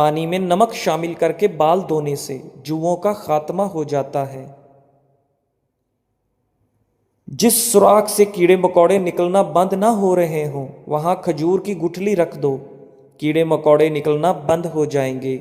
پانی میں نمک شامل کر کے بال دھونے سے جوؤں کا خاتمہ ہو جاتا ہے۔ جس سوراخ سے کیڑے مکوڑے نکلنا بند نہ ہو رہے ہوں وہاں کھجور کی گٹھلی رکھ دو، کیڑے مکوڑے نکلنا بند ہو جائیں گے۔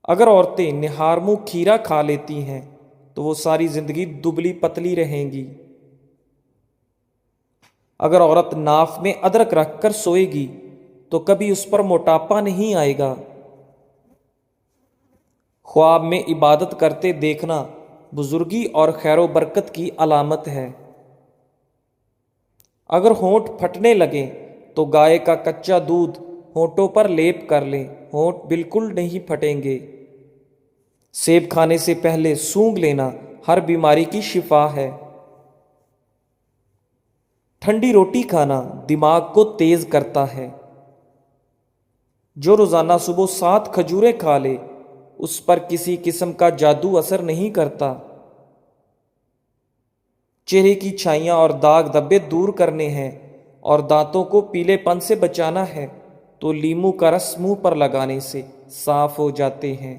اگر عورتیں نہار منہ کھیرا کھا لیتی ہیں تو وہ ساری زندگی دبلی پتلی رہیں گی۔ اگر عورت ناف میں ادرک رکھ کر سوئے گی تو کبھی اس پر موٹاپا نہیں آئے گا۔ خواب میں عبادت کرتے دیکھنا بزرگی اور خیر و برکت کی علامت ہے۔ اگر ہونٹ پھٹنے لگیں تو گائے کا کچا دودھ ہونٹوں پر لیپ کر لیں، ہونٹ بالکل نہیں پھٹیں گے۔ سیب کھانے سے پہلے سونگھ لینا ہر بیماری کی شفا ہے۔ ٹھنڈی روٹی کھانا دماغ کو تیز کرتا ہے۔ جو روزانہ صبح 7 کھجوریں کھا لے اس پر کسی قسم کا جادو اثر نہیں کرتا۔ چہرے کی چھائیاں اور داغ دھبے دور کرنے ہیں اور دانتوں کو پیلے پن سے بچانا ہے تو لیموں کا رس منہ پر لگانے سے صاف ہو جاتے ہیں۔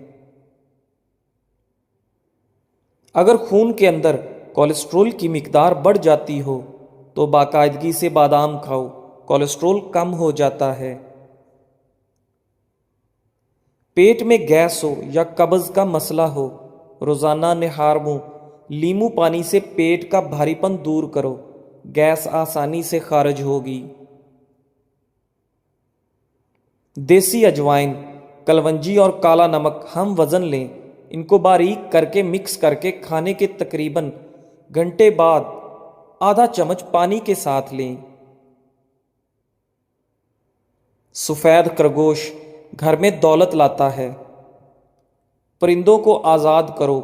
اگر خون کے اندر کولیسٹرول کی مقدار بڑھ جاتی ہو تو باقاعدگی سے بادام کھاؤ، کولیسٹرول کم ہو جاتا ہے۔ پیٹ میں گیس ہو یا قبض کا مسئلہ ہو، روزانہ نہار منہ لیموں پانی سے پیٹ کا بھاری پن دور کرو، گیس آسانی سے خارج ہوگی۔ دیسی اجوائن، کلونجی اور کالا نمک ہم وزن لیں، ان کو باریک کر کے مکس کر کے کھانے کے تقریباً گھنٹے بعد آدھا چمچ پانی کے ساتھ لیں۔ سفید خرگوش گھر میں دولت لاتا ہے۔ پرندوں کو آزاد کرو،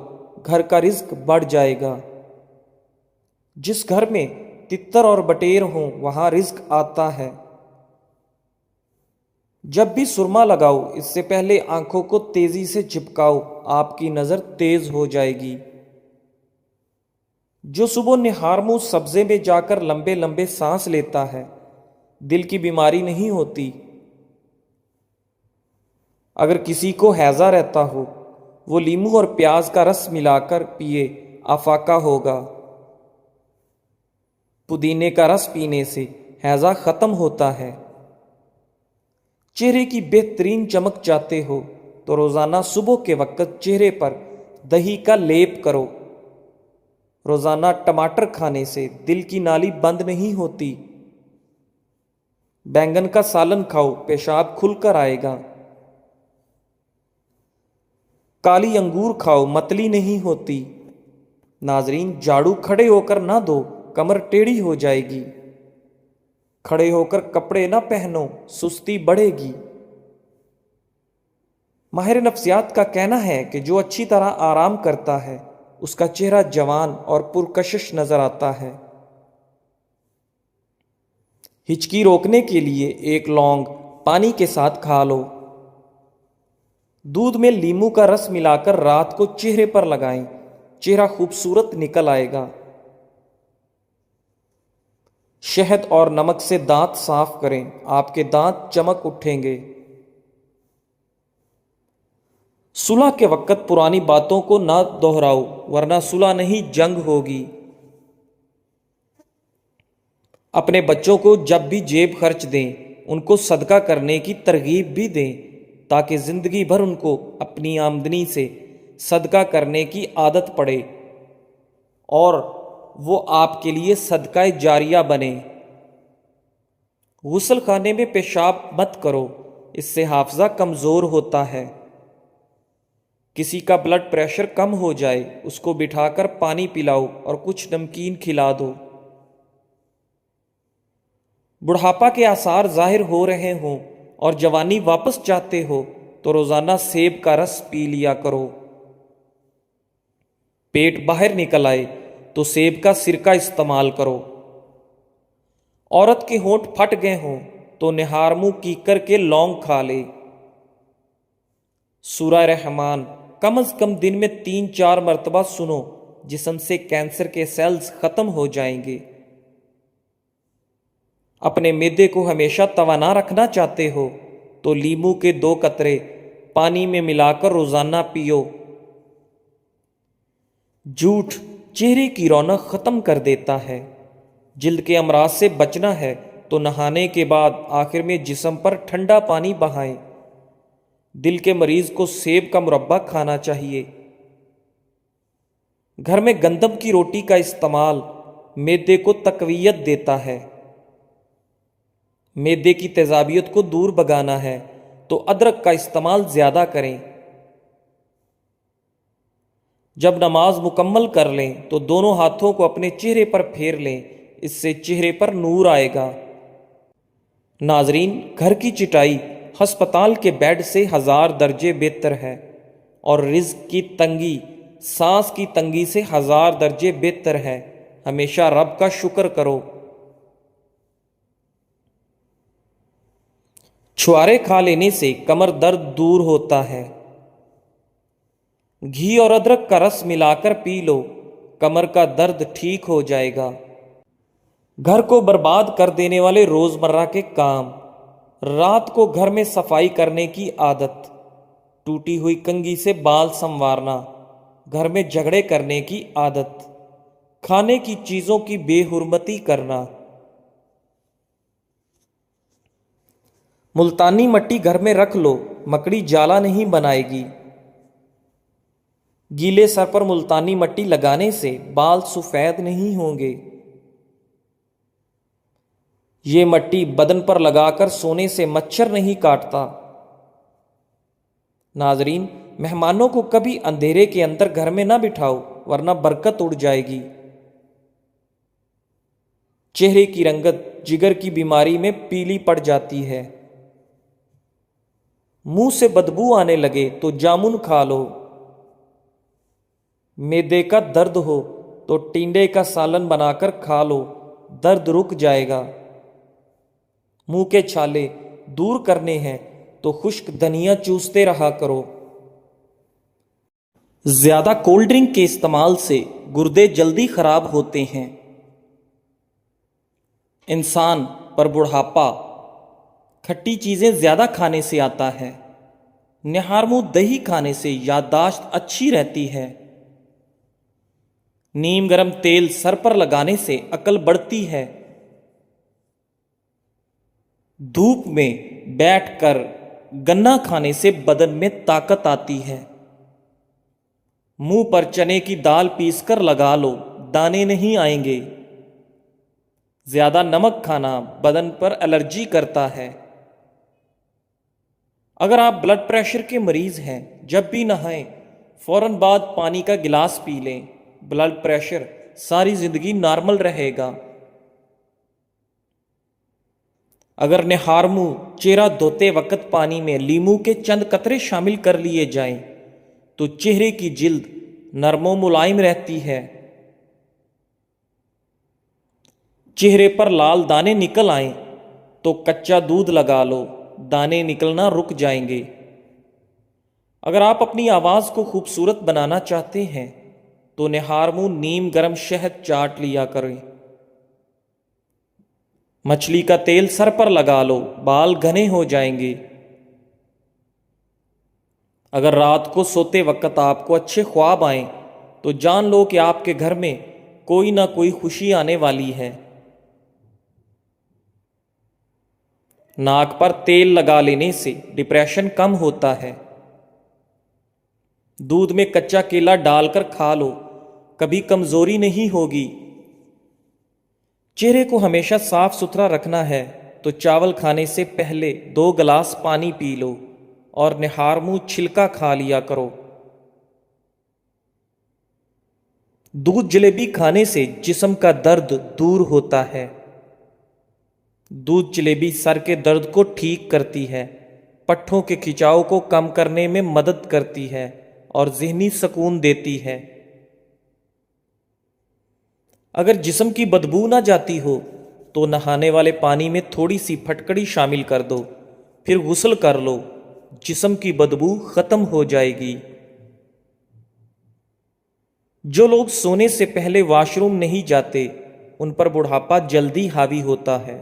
گھر کا رزق بڑھ جائے گا۔ جس گھر میں تتر اور بٹیر ہوں وہاں رزق آتا ہے۔ جب بھی سرما لگاؤ اس سے پہلے آنکھوں کو تیزی سے جھپکاؤ، آپ کی نظر تیز ہو جائے گی۔ جو صبح نہار منہ سبزے میں جا کر لمبے لمبے سانس لیتا ہے دل کی بیماری نہیں ہوتی۔ اگر کسی کو ہیضہ رہتا ہو وہ لیموں اور پیاز کا رس ملا کر پیے، افاقہ ہوگا۔ پودینے کا رس پینے سے ہیضہ ختم ہوتا ہے۔ چہرے کی بہترین چمک چاہتے ہو تو روزانہ صبح کے وقت چہرے پر دہی کا لیپ کرو۔ روزانہ ٹماٹر کھانے سے دل کی نالی بند نہیں ہوتی۔ بینگن کا سالن کھاؤ، پیشاب کھل کر آئے گا۔ کالی انگور کھاؤ، متلی نہیں ہوتی۔ ناظرین، جھاڑو کھڑے ہو کر نہ دو، کمر ٹیڑھی ہو جائے گی۔ کھڑے ہو کر کپڑے نہ پہنو، سستی بڑھے گی۔ ماہر نفسیات کا کہنا ہے کہ جو اچھی طرح آرام کرتا ہے اس کا چہرہ جوان اور پرکشش نظر آتا ہے۔ ہچکی روکنے کے لیے 1 لونگ پانی کے ساتھ کھا لو۔ دودھ میں لیموں کا رس ملا کر رات کو چہرے پر لگائیں، چہرہ خوبصورت نکل آئے گا۔ شہد اور نمک سے دانت صاف کریں، آپ کے دانت چمک اٹھیں گے۔ صلح کے وقت پرانی باتوں کو نہ دہراؤ ورنہ صلح نہیں جنگ ہوگی۔ اپنے بچوں کو جب بھی جیب خرچ دیں ان کو صدقہ کرنے کی ترغیب بھی دیں تاکہ زندگی بھر ان کو اپنی آمدنی سے صدقہ کرنے کی عادت پڑے اور وہ آپ کے لیے صدقہ جاریہ بنے۔ غسل خانے میں پیشاب مت کرو، اس سے حافظہ کمزور ہوتا ہے۔ کسی کا بلڈ پریشر کم ہو جائے اس کو بٹھا کر پانی پلاؤ اور کچھ نمکین کھلا دو۔ بڑھاپا کے آثار ظاہر ہو رہے ہوں اور جوانی واپس چاہتے ہو تو روزانہ سیب کا رس پی لیا کرو۔ پیٹ باہر نکل آئے تو سیب کا سرکہ استعمال کرو۔ عورت کے ہونٹ پھٹ گئے ہوں تو نہار منہ کیکر کے لونگ کھا لے۔ سورہ رحمان کم از کم دن میں 3-4 مرتبہ سنو، جسم سے کینسر کے سیلز ختم ہو جائیں گے۔ اپنے معدے کو ہمیشہ توانا رکھنا چاہتے ہو تو لیمو کے 2 قطرے پانی میں ملا کر روزانہ پیو۔ جھوٹ چہرے کی رونق ختم کر دیتا ہے۔ جلد کے امراض سے بچنا ہے تو نہانے کے بعد آخر میں جسم پر ٹھنڈا پانی بہائیں۔ دل کے مریض کو سیب کا مربع کھانا چاہیے۔ گھر میں گندم کی روٹی کا استعمال معدے کو تقویت دیتا ہے۔ معدے کی تیزابیت کو دور بھگانا ہے تو ادرک کا استعمال زیادہ کریں۔ جب نماز مکمل کر لیں تو دونوں ہاتھوں کو اپنے چہرے پر پھیر لیں، اس سے چہرے پر نور آئے گا۔ ناظرین، گھر کی چٹائی ہسپتال کے بیڈ سے 1000 درجے بہتر ہے، اور رزق کی تنگی سانس کی تنگی سے 1000 درجے بہتر ہے۔ ہمیشہ رب کا شکر کرو۔ چھوارے کھا لینے سے کمر درد دور ہوتا ہے۔ گھی اور ادرک کا رس ملا کر پی لو، کمر کا درد ٹھیک ہو جائے گا۔ گھر کو برباد کر دینے والے روزمرہ کے کام: رات کو گھر میں صفائی کرنے کی عادت، ٹوٹی ہوئی کنگھی سے بال سنوارنا، گھر میں جھگڑے کرنے کی عادت، کھانے کی چیزوں کی بے حرمتی کرنا۔ ملتانی مٹی گھر میں رکھ لو، مکڑی جالا نہیں بنائے گی۔ گیلے سر پر ملتانی مٹی لگانے سے بال سفید نہیں ہوں گے۔ یہ مٹی بدن پر لگا کر سونے سے مچھر نہیں کاٹتا۔ ناظرین، مہمانوں کو کبھی اندھیرے کے اندر گھر میں نہ بٹھاؤ ورنہ برکت اڑ جائے گی۔ چہرے کی رنگت جگر کی بیماری میں پیلی پڑ جاتی ہے۔ منہ سے بدبو آنے لگے تو جامن کھا لو۔ معدے کا درد ہو تو ٹینڈے کا سالن بنا کر کھا لو، درد رک جائے گا۔ منہ کے چھالے دور کرنے ہیں تو خشک دھنیا چوستے رہا کرو۔ زیادہ کولڈ ڈرنک کے استعمال سے گردے جلدی خراب ہوتے ہیں۔ انسان پر بڑھاپا کھٹی چیزیں زیادہ کھانے سے آتا ہے۔ نہار منہ دہی کھانے سے یادداشت اچھی رہتی ہے۔ نیم گرم تیل سر پر لگانے سے عقل بڑھتی ہے۔ دھوپ میں بیٹھ کر گنا کھانے سے بدن میں طاقت آتی ہے۔ منہ پر چنے کی دال پیس کر لگا لو، دانے نہیں آئیں گے۔ زیادہ نمک کھانا بدن پر الرجی کرتا ہے۔ اگر آپ بلڈ پریشر کے مریض ہیں، جب بھی نہائیں فوراً بعد پانی کا گلاس پی لیں، بلڈ پریشر ساری زندگی نارمل رہے گا۔ اگر نہار منہ چہرہ دھوتے وقت پانی میں لیمو کے چند قطرے شامل کر لیے جائیں تو چہرے کی جلد نرم و ملائم رہتی ہے۔ چہرے پر لال دانے نکل آئیں تو کچا دودھ لگا لو، دانے نکلنا رک جائیں گے۔ اگر آپ اپنی آواز کو خوبصورت بنانا چاہتے ہیں تو نہار منہ نیم گرم شہد چاٹ لیا کریں۔ مچھلی کا تیل سر پر لگا لو، بال گھنے ہو جائیں گے۔ اگر رات کو سوتے وقت آپ کو اچھے خواب آئیں تو جان لو کہ آپ کے گھر میں کوئی نہ کوئی خوشی آنے والی ہے۔ ناک پر تیل لگا لینے سے ڈپریشن کم ہوتا ہے۔ دودھ میں کچا کیلا ڈال کر کھا لو، کبھی کمزوری نہیں ہوگی۔ چہرے کو ہمیشہ صاف ستھرا رکھنا ہے تو چاول کھانے سے پہلے 2 گلاس پانی پی لو اور نہار منہ چھلکا کھا لیا کرو۔ دودھ جلیبی کھانے سے جسم کا درد دور ہوتا ہے۔ دودھ جلیبی سر کے درد کو ٹھیک کرتی ہے، پٹھوں کے کھچاؤ کو کم کرنے میں مدد کرتی ہے اور ذہنی سکون دیتی ہے۔ اگر جسم کی بدبو نہ جاتی ہو تو نہانے والے پانی میں تھوڑی سی پھٹکڑی شامل کر دو، پھر غسل کر لو، جسم کی بدبو ختم ہو جائے گی۔ جو لوگ سونے سے پہلے واش روم نہیں جاتے ان پر بڑھاپا جلدی حاوی ہوتا ہے۔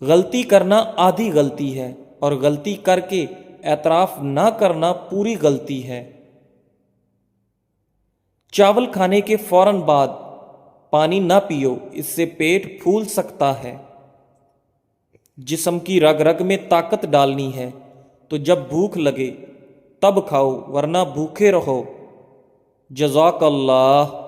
غلطی کرنا آدھی غلطی ہے اور غلطی کر کے اعتراف نہ کرنا پوری غلطی ہے۔ چاول کھانے کے فوراً بعد پانی نہ پیو، اس سے پیٹ پھول سکتا ہے۔ جسم کی رگ رگ میں طاقت ڈالنی ہے تو جب بھوک لگے تب کھاؤ، ورنہ بھوکے رہو۔ جزاک اللہ۔